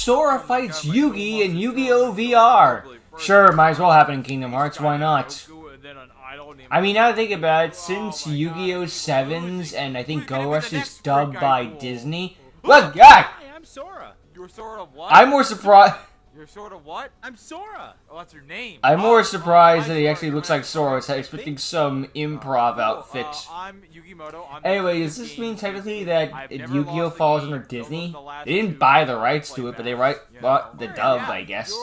Sora fights Yugi in Yu-Gi-Oh! VR. Sure, might as well happen in Kingdom Hearts, why not? I mean, now that I think about it, since Yu-Gi-Oh! 7s and I think Go Rush is dubbed by Disney... Look, God! Hey, I'm Sora. You're Sora what? I'm more surprised... You're Sora what? I'm Sora. Oh, that's your name. I'm more surprised that he actually looks like Sora. I was expecting some improv outfit. I'm Yugimoto. Anyway, does this mean technically that Yu-Gi-Oh! Falls under Disney? They didn't buy the rights to it, but they bought the dub, I guess.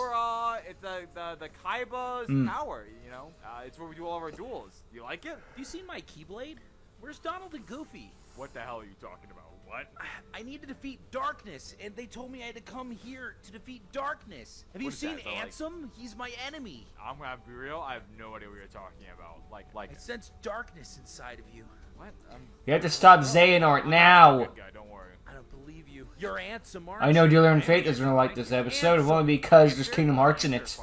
It's the Kaiba's power, you know? It's where we do all of our duels. You like it? Have you seen my Keyblade? Where's Donald and Goofy? What the hell are you talking about? What? I need to defeat Darkness, and they told me I had to come here to defeat Darkness. Have you seen Ansem? He's my enemy. I'm gonna be real. I have no idea what you're talking about. Like. I sense darkness inside of you. What? You have to stop Xehanort now. Good guy, don't worry. I don't believe you. You're Ansem, aren't I know Dealer in Fate doesn't like this episode, only because there's Kingdom Hearts in it.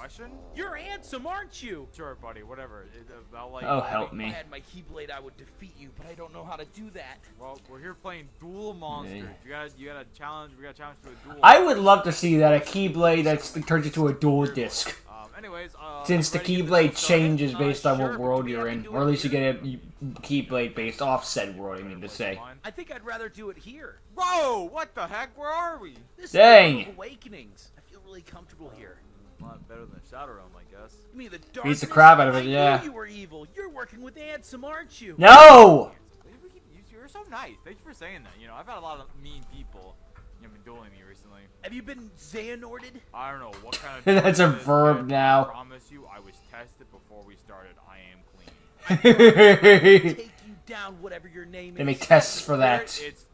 You're Ansem, aren't you? Sure, buddy. Whatever. Oh, help me. If I had my Keyblade, I would defeat you, but I don't know how to do that. Well, we're here playing duel monsters. You got a challenge. We got a challenge to a duel. I would love to see that, a Keyblade that turns into a dual disc. Anyways, since the Keyblade changes based on what world you're in, or at least you get a Keyblade based off said world, I mean to say. I think I'd rather do it here. Whoa! What the heck? Where are we? This Dang! is Awakenings. I feel really comfortable here. A lot better than Shadow Realm, I guess. You mean the Beats darkness? the crap out of it, yeah. I knew you were evil. You're working with Ansem, aren't you? No! You're so nice. Thank you for saying that. You know, I've had a lot of mean people, you know, been dueling me recently. Have you been Xehanorted? I don't know what kind of. That's a verb now. I promise you, I was tested before we started. I am clean. Take you down, whatever your name is. They make tests for that. It's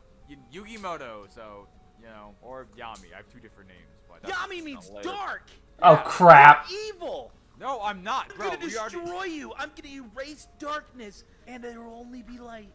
Yugimoto, so you know, or Yami. I have two different names. But Yami means dark. Oh crap! You're evil. No, I'm not, bro. I'm gonna destroy you. I'm gonna erase darkness, and there will only be light.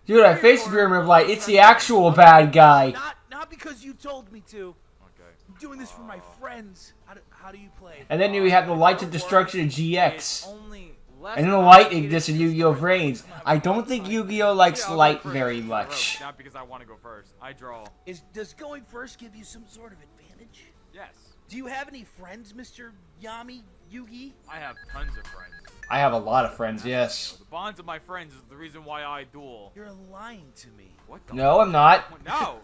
Dude, I faced the Pyramid of Light. It's the actual bad guy. Not because you told me to. Okay. I'm doing this for my friends. How do you play? And then we have the Lights of Destruction in GX. And then the light exists in Yu-Gi-Oh! Vrains. I don't think Yu-Gi-Oh! Likes light very much. Not because I want to go first. I draw. Does going first give you some sort of advantage? Yes. Do you have any friends, Mr. Yami Yugi? I have tons of friends. I have a lot of friends, yes. The bonds of my friends is the reason why I duel. You're lying to me. What the No, I'm not. No!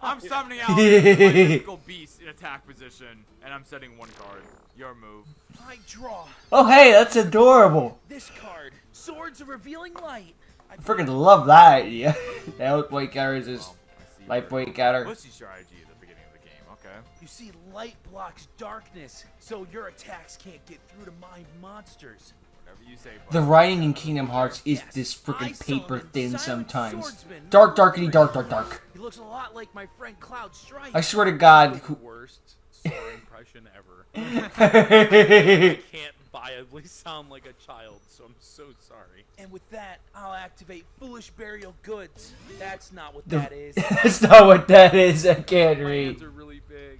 I'm summoning out my mythical beast in attack position, and I'm setting one card. Your move. I draw. Oh, hey, that's adorable. This card. Swords of Revealing Light. I freaking love that idea. The outbreak counters is lightweight counter. Pussy strategy at the beginning of the game, okay. You see, light blocks darkness, so your attacks can't get through to my monsters. Whatever you say, The writing in Kingdom Hearts is this freaking paper thin sometimes. Dark, darkity, dark, dark, dark. He looks a lot like my friend Cloud Strife. I swear to God. Worst Sora impression ever. I can't viably sound like a child, so I'm so sorry. And with that, I'll activate Foolish Burial Goods. That's not what that is. That's not what that is. I can't My read. hands are really big.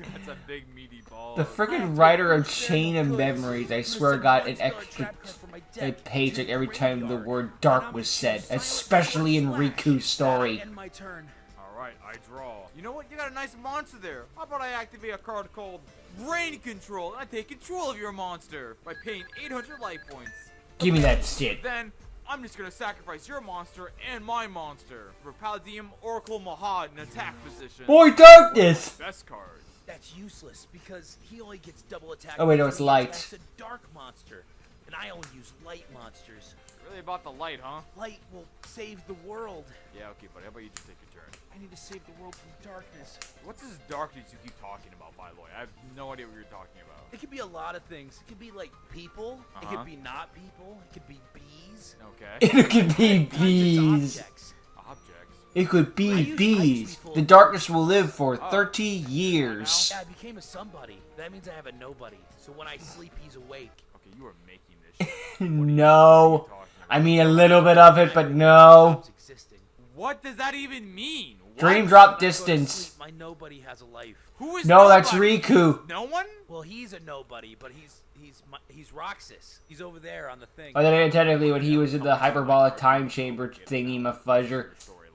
That's a big meaty ball. The freaking writer of Chain of Memories, I swear got an extra paycheck every time the word dark was said, especially in Riku's story. End my turn. Alright, I draw. You know what? You got a nice monster there. How about I activate a card called Brain Control, and I take control of your monster by paying 800 life points. Give me that shit. Then, I'm just gonna sacrifice your monster and my monster for Palladium Oracle Mahad in attack position. Boy, darkness! Best card. That's useless because he only gets double attack. Oh, wait, no, it's light. That's a dark monster, and I only use light monsters. Really about the light, huh? Light will save the world. Yeah, okay, buddy. How about you just take your turn? I need to save the world from darkness. What's this darkness you keep talking about, by the way? I have no idea what you're talking about. It could be a lot of things. It could be like people. It could be not people. It could be bees. Okay. It could be bees. Objects. Objects. It could be bees. The darkness will live for 30 years. Yeah, I became a somebody. That means I have a nobody. So when I sleep, he's awake. Okay, you are making this shit. No. I mean a little bit of it, but no. What does that even mean? What? Dream drop distance. My nobody has a life. Who is No, nobody? that's Riku. No one? Well, he's a nobody, but he's Roxas. He's over there on the thing. Oh, then technically when he was in the hyperbolic time chamber thingy mafudger.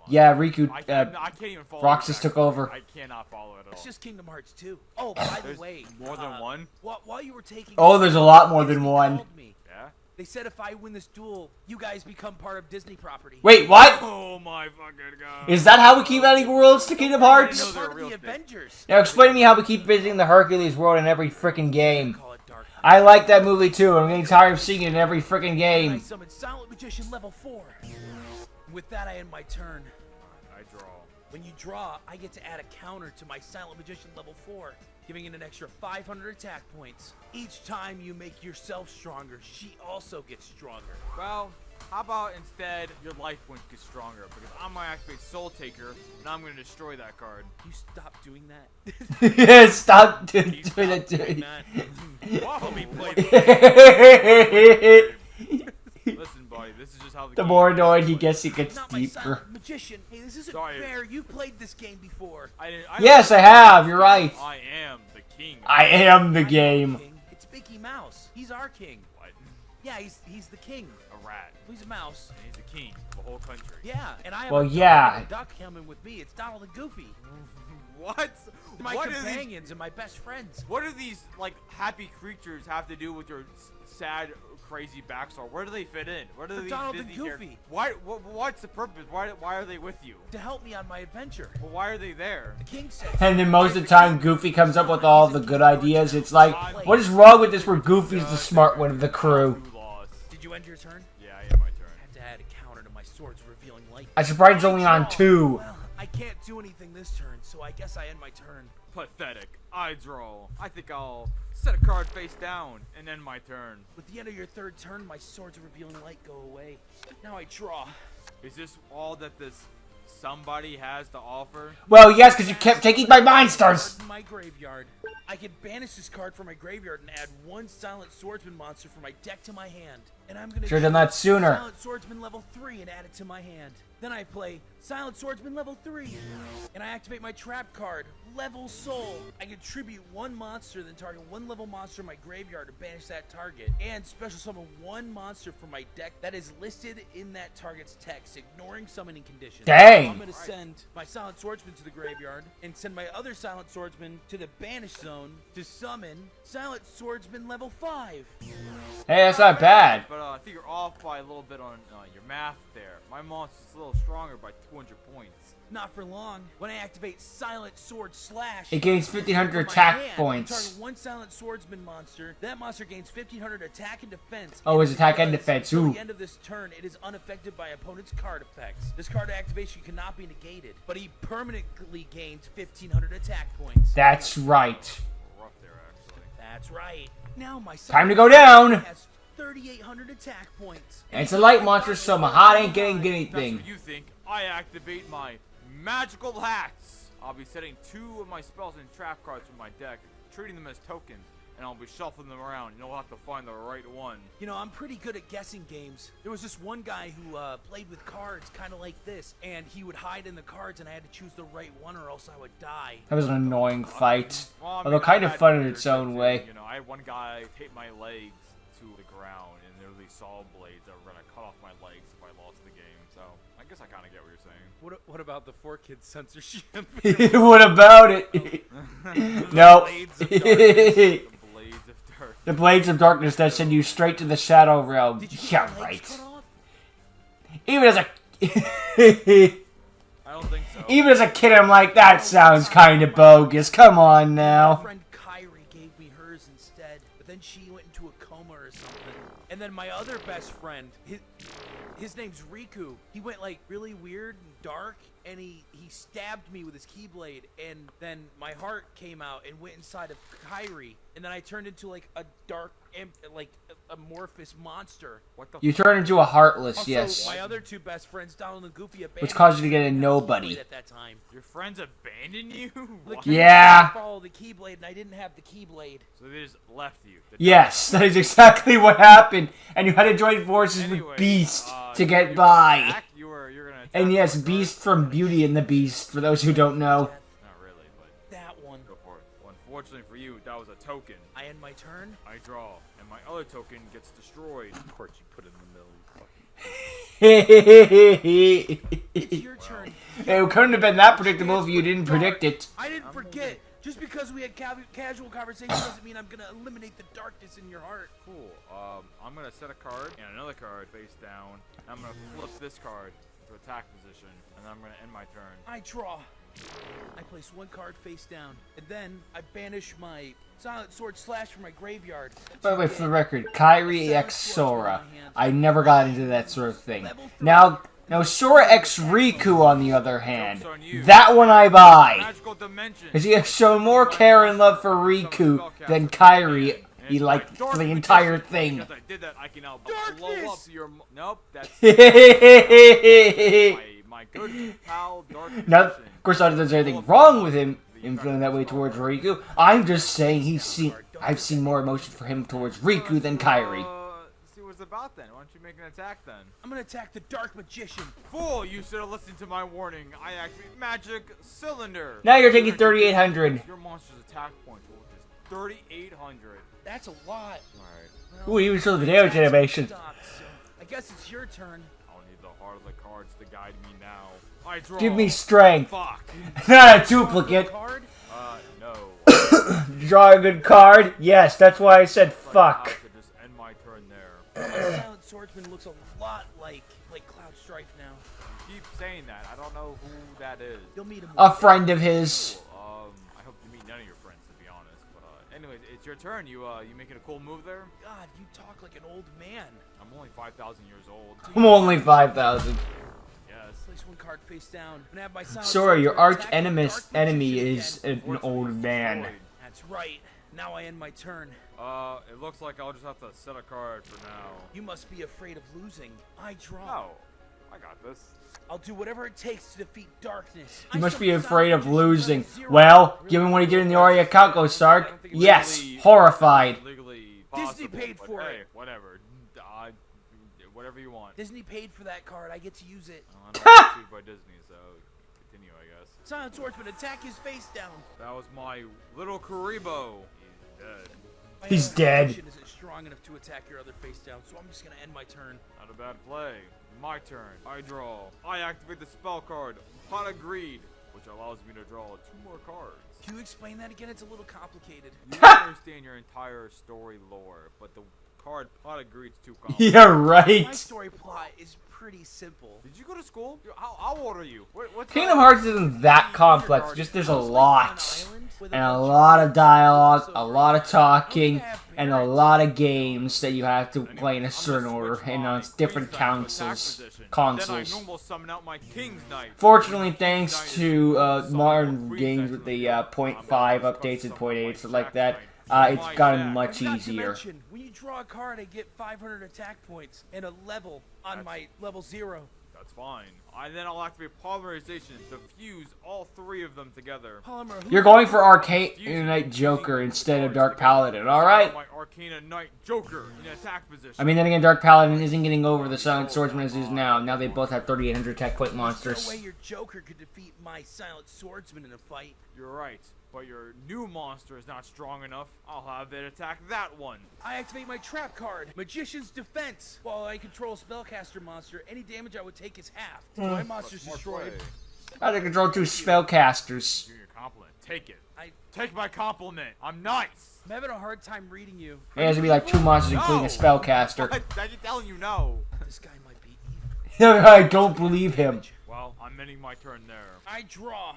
Yeah, Riku, I can't even follow. Roxas took over. I cannot follow it at It's all. just Kingdom Hearts 2. Oh, by the There's way, more than one? While you were taking, Oh, there's a lot more than Disney one. called me. Yeah. They said if I win this duel, you guys become part of Disney property. Wait, what? Oh my fucking god. Is that how we keep adding worlds to Kingdom Hearts? I know they're Part of real the thing. Avengers. Now explain to me how we keep visiting the Hercules world in every freaking game. Call it Dark. I like that movie too. I'm getting tired of seeing it in every freaking I game. summoned Silent Magician level 4. With that, I end my turn. I draw. When you draw, I get to add a counter to my Silent Magician level 4, giving it an extra 500 attack points. Each time you make yourself stronger, she also gets stronger. Well, how about instead your life points get stronger? Because I'm gonna activate Soul Taker, and I'm gonna destroy that card. You stop doing that? Yeah, stop doing He's that. not doing that. Whoa, Let me play The Listen, buddy, this is just how the game more is. annoyed he gets Not my deeper. Silent Magician. Hey, this isn't Sorry. fair. You've played this game before. Yes, I have. You're right. I am the king. I am the I'm not game. king. It's Mickey Mouse. He's our king. What? Yeah, he's the king. A rat. He's a mouse. And he's the king of the whole country. Yeah, and I have Well, a dog yeah. and a duck coming with me. It's Donald and Goofy. What? My What are these? companions and my best friends. What do these like happy creatures have to do with your sad, crazy backstory? Where do they fit in? Where do They're these Donald and Disney characters? Goofy. What's the purpose? Why are they with you? To help me on my adventure. Well, why are they there? The king says. And then most of the time, Goofy comes up with all the good ideas. It's like, what is wrong with this where Goofy's the smart one of the crew? You lost. Did you end your turn? Yeah, I am my turn. I have to add a counter to my sword's revealing light. I'm surprised it's only on 2. Well, I can't do anything this turn, so I guess I end my turn. Pathetic. I draw. I think I'll set a card face down and end my turn. With the end of your third turn, my sword's revealing light go away. Now I draw. Is this all that this somebody has to offer? Well, yes, because you kept taking my Mind Stars. My graveyard. I can banish this card from my graveyard and add one Silent Swordsman monster from my deck to my hand. And I'm gonna Should've done that choose sooner. Silent Swordsman level 3 and add it to my hand. Then I play Silent Swordsman level 3. And I activate my trap card, Level Soul. I contribute one monster, then target one level monster in my graveyard to banish that target. And special summon one monster from my deck that is listed in that target's text, ignoring summoning conditions. Dang. I'm gonna send my Silent Swordsman to the graveyard and send my other Silent Swordsman to the Banish Zone to summon Silent Swordsman level 5. Hey, that's not bad. But I think you're off by a little bit on your math there. My monster's a little stronger by 200 points. Not for long. When I activate Silent Sword Slash, It gains from 1,500 my attack hand, points. Target one Silent Swordsman monster. That monster gains 1,500 attack and defense. Oh, his attack and because defense, Until ooh. the end of this turn, it is unaffected by opponent's card effects. This card activation cannot be negated, but he permanently gains 1,500 attack points. That's right. Rough there, actually. That's right. Now my Time to Silent go Swordsman down. has 3,800 attack points. And it's a light monster, so Mahad ain't getting That's anything. what you think. I activate my magical hats. I'll be setting 2 of my spells and trap cards from my deck, treating them as tokens, and I'll be shuffling them around. You'll have to find the right one. You know, I'm pretty good at guessing games. There was this one guy who played with cards kind of like this, and he would hide in the cards, and I had to choose the right one or else I would die. That was an annoying fight. Well, I mean, Although kind I've of had fun in others its that own do, way. You know, I had one guy tape my legs to the ground, and there were these saw blades that were gonna cut off my legs if I lost the game. So I guess I kind of get what you're saying. What about the 4-Kids censorship? What about it? No. Blades of Darkness. The blades of dark. The Blades of Darkness that send you straight to the Shadow Realm. Did you get Yeah, your legs right. cut off? Even as a I don't think so. even as a kid, I'm like, that sounds kind of bogus. Come on My now. friend Kyrie gave me hers instead, but then she went into a coma or something. And then my other best friend, his name's Riku. He went like really weird and dark, and he stabbed me with his keyblade, and then my heart came out and went inside of Kyrie, and then I turned into like a dark, like amorphous monster. What the? You turn into a Heartless, Also, yes. my other two best friends, Donald and Goofy, abandoned Which caused you to me get a and I nobody. keyblade at that time. Your friends abandon you? The What? king Yeah. Follow the keyblade, and I didn't have the keyblade. So they just left you. Yes, that is exactly what happened. And you had to join forces Anyway, with Beast to you get by. attack? You're gonna attack And yes, me, Beast right? from Beauty and the Beast, for those who don't know. Not really, but That one. go for it. Well, unfortunately for you, that was a token. I end my turn. I draw, and my other token gets destroyed. Of course, you put it in the middle. You fucking It's your turn. It couldn't have been that predictable if you didn't predict it. I didn't forget. Just because we had casual conversation doesn't mean I'm gonna eliminate the darkness in your heart. Cool. I'm gonna set a card and another card face down. I'm gonna flip this card to attack position, and then I'm gonna end my turn. I draw. I place one card face down, and then I banish my Silent Sword Slash from my graveyard. By the way, for the record, Kyrie X Sora. I never got into that sort of thing. Now Sora X Riku, on the other hand, that one I buy. Magical dimension. Because he has shown more care and love for Riku than Kyrie, for the entire thing. Because I did that, I can now blow up your. Nope, that's my good pal, Dark Now, Dimension. of course, not that there's anything wrong with him feeling that way towards Riku. I'm just saying I've seen more emotion for him towards Riku than Kyrie. See what it's about then. Why don't you make an attack then? I'm gonna attack the Dark Magician. Fool! You should have listened to my warning. I activate Magic Cylinder. Now you're taking 3,800. Your monster's attack point total is 3,800. That's a lot. Alright. Ooh, he even showed the damage animation. I guess it's your turn. I'll need the heart of the cards to guide me now. I draw. Give me strength. Fuck. Not a duplicate. Card? No. Draw a good card? Yes, that's why I said I fuck. could just end my turn there. My Silent Swordsman looks a lot like Cloud Strife now. You keep saying that. I don't know who that is. You'll meet him. A friend of his. I hope to meet none of your friends, to be honest. But anyways, it's your turn. You making a cool move there? God, you talk like an old man. I'm only 5,000 years old. I'm only 5,000. Yes. Place one card face down. And have my Silent Sora, your Swordsman arch attack the enemy Dark is Magician again. an old man. Destroyed. That's right. Now I end my turn. It looks like I'll just have to set a card for now. You must be afraid of losing. I draw. No, I got this. I'll do whatever it takes to defeat darkness. You I must be summon afraid of Silent Magician losing. from zero. Well, given what he did in the Aria Calco, Sark, yes, horrified. Legally Disney possible, paid but for hey, it. whatever. Whatever you want. Disney paid for that card. I get to use it. I'm not sued by Disney, so continue, I guess. Silent Swordsman, attack his face down. That was my little Karibo. He's dead. My He's other dead. magician isn't strong enough to attack your other face down, so I'm just gonna end my turn. Not a bad play. My turn. I draw. I activate the spell card, Pot of Greed, which allows me to draw 2 more cards. Can you explain that again? It's a little complicated. You don't understand your entire story lore, but the card Pot of Greed's too complicated. Yeah, My right. story plot is pretty simple. Did you go to school? How old are you? What's Kingdom Hearts isn't that complex, just there's a lot. And a lot of dialogue, a lot of talking, and a lot of games that you have to play in a certain order and on different consoles. Then I normal summon out my King's Knight. Fortunately, thanks to modern games with the 0.5 updates and 0.8 stuff like that, it's gotten much Forgot to easier. mention, when you draw a card, I get 500 attack points and a level on my level 0. That's fine. Then I'll activate Polymerization to fuse all 3 of them together. Polymer, You're going for Arcane Knight Joker instead of Dark Paladin, alright? My Arcana Knight Joker in attack position. I mean, then again, Dark Paladin isn't getting over the Silent Swordsman as is now. Now they both have 3,800 attack point There's monsters. no way your Joker could defeat my Silent Swordsman in a fight. You're right, but your new monster is not strong enough. I'll have it attack that one. I activate my trap card, Magician's Defense. While I control a spellcaster monster, any damage I would take is halved. So my monster's Smart destroyed. play. How to control 2 spellcasters. Give me your compliment. Take it. I Take my compliment. I'm nice. I'm having a hard time reading you. It has to be like 2 monsters, including a spellcaster. What? I'm telling you no. This guy might be evil. I don't believe him. Well, I'm ending my turn there. I draw.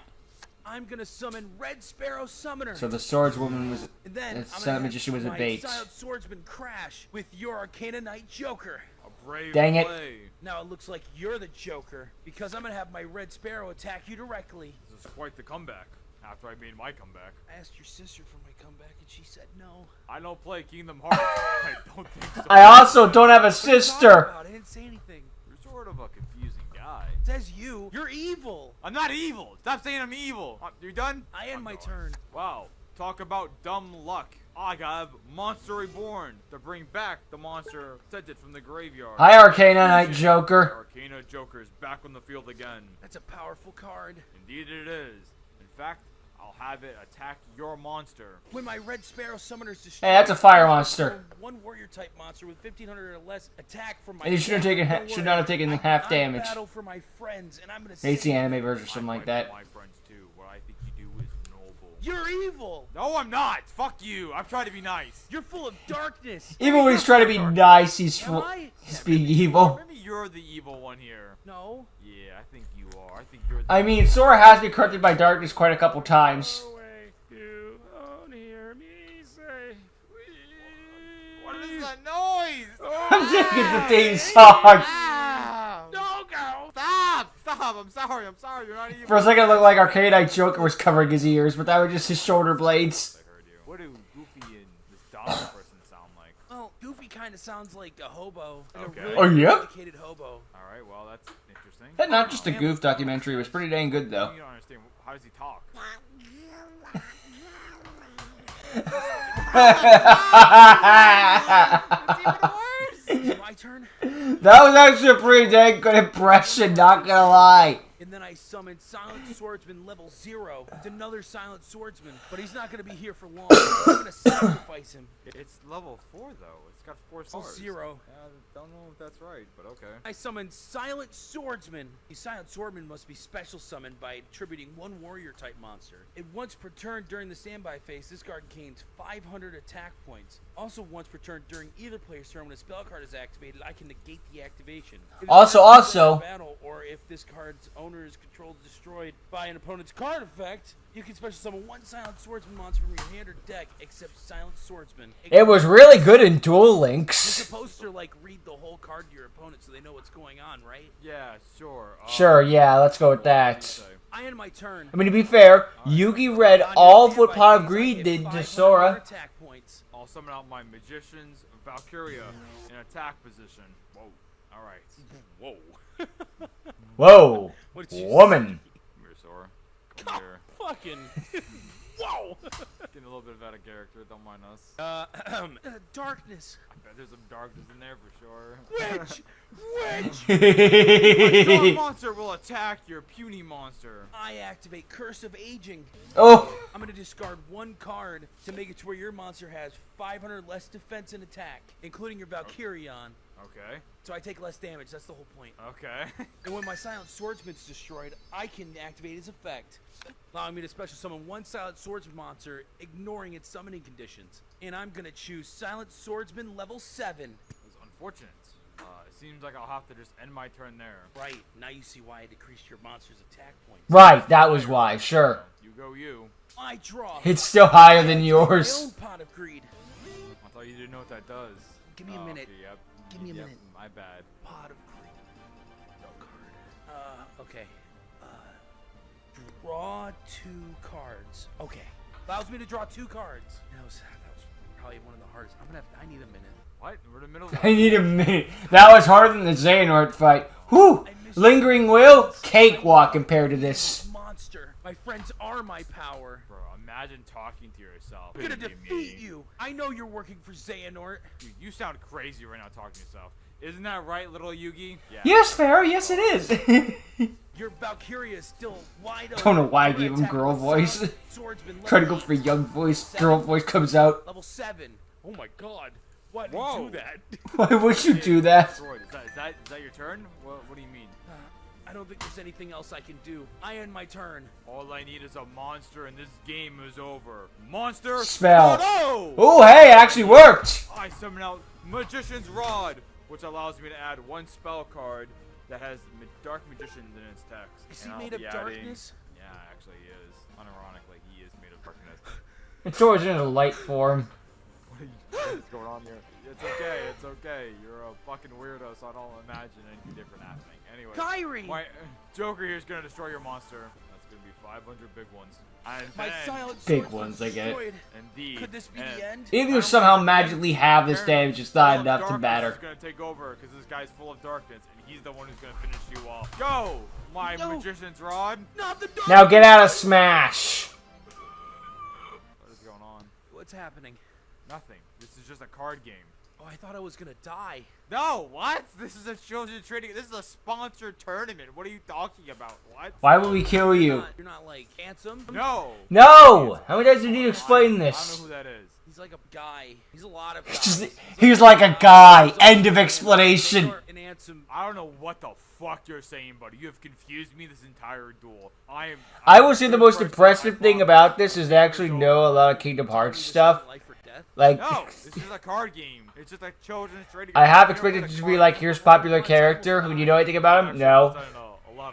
I'm gonna summon Red Sparrow Summoner. So the Swordswoman was... And then the I'm Silent gonna Magician was a my bait. Silent Swordsman crash with your Arcana Knight Joker. A brave Dang it. play. Now it looks like you're the Joker because I'm gonna have my Red Sparrow attack you directly. This is quite the comeback. After I made my comeback. I asked your sister for my comeback and she said no. I don't play Kingdom Hearts. I don't think so. I also don't have a What are you talking sister. about? I didn't say anything. You're sort of a confusing guy. It says you. You're evil. I'm not evil. Stop saying I'm evil. You done? I end I'm my going. turn. Wow. Talk about dumb luck. I have Monster Reborn to bring back the monster sent it from the graveyard. Hi, Arcana Knight Joker. Arcana Joker is back on the field again. That's a powerful card. Indeed it is. In fact, I'll have it attack your monster. When my Red Sparrow summoners destroy, Hey, that's a fire monster. One warrior type monster with 1500 or less attack from my. And you should not have taken half damage. Battle for my friends, and I'm gonna. It's the anime version or something like that. My friends too. What I think you do is noble. You're evil. No, I'm not. Fuck you. I'm trying to be nice. You're full of darkness. Even when he's trying to be nice, he's being evil. Maybe you're the evil one here. No. Yeah, I think you are. I think you're. I mean, Sora has been corrupted by darkness quite a couple times. You won't hear me say, What is that noise? I'm thinking the theme song. Don't go. Stop. I'm sorry. You're not evil. For a second, it looked like Arcade Eye Joker was covering his ears, but that was just his shoulder blades. I heard you. What do Goofy and this dog person sound like? Well, Goofy kind of sounds like a hobo. Like Okay. A really Oh, yeah? educated hobo. All right. Well, that's interesting. That not just a goof documentary, it was pretty dang good though. You don't understand. How does he talk? My turn. That was actually a pretty dang good impression, not gonna lie. And then I summoned Silent Swordsman level 0. It's another Silent Swordsman, but he's not going to be here for long. I'm going to sacrifice him. It's level 4 though. It's got 4 Oh, stars. 0. Don't know if that's right, but okay. I summoned Silent Swordsman. The Silent Swordsman must be special summoned by attributing one warrior type monster. It once per turn during the standby phase, this card gains 500 attack points. Also once per turn during either player's turn when a spell card is activated, I can negate the activation. If it's Also, not also- in battle, or if this card's owner is controlled or destroyed by an opponent's card effect, you can special summon one Silent Swordsman monster from your hand or deck except Silent Swordsman. It was really good in Duel You're Links. supposed to like read the whole card to your opponent so they know what's going on, right? Yeah, sure. Sure, yeah, let's go with that. I end my turn. I mean, to be fair, Yugi read all of what Pot of Greed did to Sora. Attack points. I'll summon out my Magician's Valkyria in attack position. Whoa. Alright. whoa. Whoa, What did you woman. Come here, Sora. Come here. Fucking. Whoa. Getting a little bit out of character, don't mind us. Darkness. I bet there's some darkness in there for sure. Witch! Witch! My strong monster will attack your puny monster. I activate Curse of Aging. Oh, I'm going to discard one card to make it to where your monster has 500 less defense and attack, including your Valkyrion. Okay. So I take less damage, that's the whole point. Okay. And when my Silent Swordsman's destroyed, I can activate his effect, allowing me to special summon one Silent Swordsman monster, ignoring its summoning conditions. And I'm gonna choose Silent Swordsman level 7. It's unfortunate. It seems like I'll have to just end my turn there. Right, now you see why I decreased your monster's attack points. right, that was why, sure. You go you. I draw. It's still higher than My yours. own Pot of Greed. I thought you didn't know what that does. Give me a minute. Okay, yep. Give me a Yep, minute. My bad. Pot of Greed. No card. Okay. Draw 2 cards. Okay. Allows me to draw 2 cards. That was probably one of the hardest. I need a minute. What? We're in the middle I need a minute. That was harder than the Xehanort fight. Whew! Lingering Will? Cakewalk compared to this. Monster. My friends are my power. Bro, imagine talking to yourself. I'm gonna Be defeat me. you. I know you're working for Xehanort. Dude, you sound crazy right now talking to yourself. Isn't that right, little Yugi? Yeah. Yes, fair. Yes, it is. Your Valkyria is still wide open. Don't know why I I'm gonna gave him attack girl with voice. Silent Swordsman Try to go level for young voice. 7. Girl voice comes out. Level 7. Oh my god. Why did Whoa. you do that? Why would you do that? Destroyed. Is that your turn? What do you mean? I don't think there's anything else I can do. I end my turn. All I need is a monster and this game is over. Monster Spell. Sparrow! Oh, hey, it actually worked. I summon out Magician's Rod, which allows me to add 1 spell card that has Dark Magicians in its text. Is And he I'll made of be adding- darkness? Yeah, actually he is. Unironically, he is made of darkness. It's always in a light form. What is going on here? It's okay, it's okay. You're a fucking weirdo, so I don't imagine anything different happening. Anyway, Kyrie! my Joker here is gonna destroy your monster. That's gonna be 500 big ones. And My then, Silent Big Swordsman's ones, I get it. destroyed. indeed. Could this be and the end? If you somehow magically have this damage, it's not Full of enough to darkness matter. is gonna take over because this guy's full of darkness, and he's the one who's gonna finish you off. Go, my No. Magician's Rod. Not the dark. Now get out of Smash. What is going on? What's happening? Nothing. This is just a card game. Oh, I thought I was gonna die. No, what? This is a children's training. This is a sponsored tournament. What are you talking about? What? Why would we kill you? You're not like handsome. No. No! How many times do you need to explain I don't this? know who that is. He's like a guy. He's a lot of He's guys. just- He's like a guy. End of explanation. And handsome. I don't know what the fuck you're saying, buddy. You have confused me this entire duel. I will say the most impressive thing about this is they actually know a lot of Kingdom Hearts stuff. Life or death. Like, No, it's just a card game. It's just a children's trading. I have expected it to be like, here's popular character. Who do you know anything about him? No.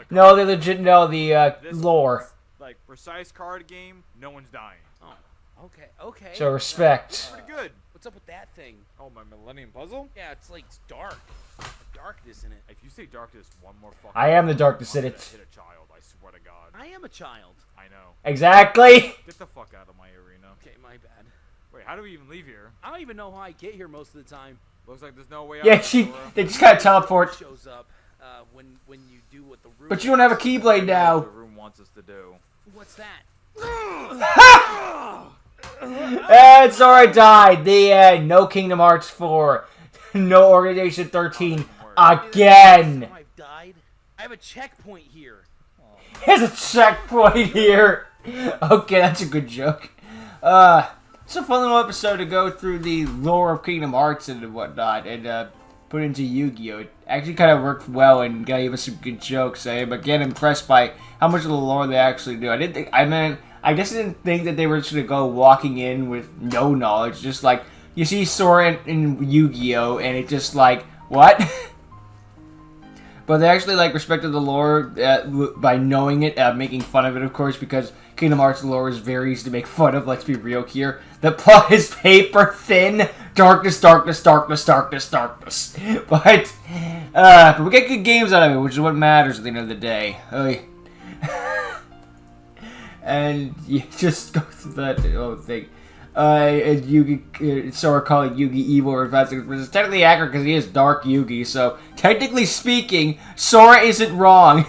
No, they legit know the lore. Like precise card game. No one's dying. Oh, okay. So respect. Pretty good. What's up with that thing? Oh, my Millennium Puzzle? Yeah, it's like it's dark. Darkness in it. If you say darkness one more fucking I am the darkness in I'm it. gonna hit a child, I swear to God. I am a child. I know. Exactly. Get the fuck out of my arena. Okay, my bad. Wait, how do we even leave here? I don't even know how I get here most of the time. Looks like there's no way out. Yeah, Sora. they just gotta teleport. Shows up when you do what the room. But you don't have a Keyblade The now. room wants us to do. What's that? And Sora died. The end. No Kingdom Hearts 4. No Organization 13. Again. I've died. I have a checkpoint here. There's a checkpoint here. Okay, that's a good joke. It's a fun little episode to go through the lore of Kingdom Hearts and whatnot, and put into Yu-Gi-Oh! It actually kind of worked well and gave us some good jokes. I'm again impressed by how much of the lore they actually do. I guess I didn't think that they were just gonna go walking in with no knowledge. Just like you see Sora in Yu-Gi-Oh! And it just like what? But they actually like respected the lore by knowing it, making fun of it, of course, because Kingdom Hearts lore is very easy to make fun of. Let's be real here. The plot is paper thin. Darkness, darkness, darkness, darkness, darkness. But we get good games out of it, which is what matters at the end of the day. And you just go through that whole thing. And Yugi, Sora calling Yugi evil or advanced, which is technically accurate because he is Dark Yugi, so technically speaking, Sora isn't wrong.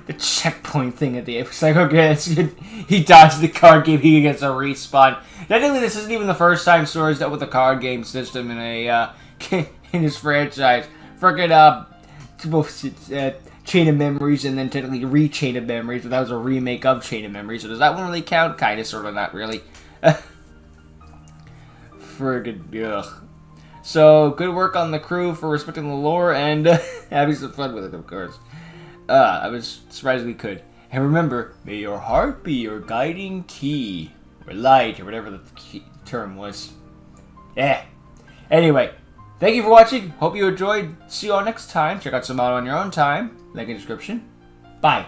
The checkpoint thing at the end, it's like, okay, that's good. He dodged the card game, he gets a respawn. Technically, this isn't even the first time Sora's dealt with a card game system in a, in his franchise. Frickin', Chain of Memories and then technically Re-Chain of Memories, but that was a remake of Chain of Memories, so does that one really count? Kinda, sorta, not really. Friggin' ugh. So, good work on the crew for respecting the lore and having some fun with it, of course. I was surprised we could. And remember, may your heart be your guiding key. Or light, or whatever the term was. Yeah. Anyway, thank you for watching. Hope you enjoyed. See you all next time. Check out some out on your own time. Link in the description. Bye.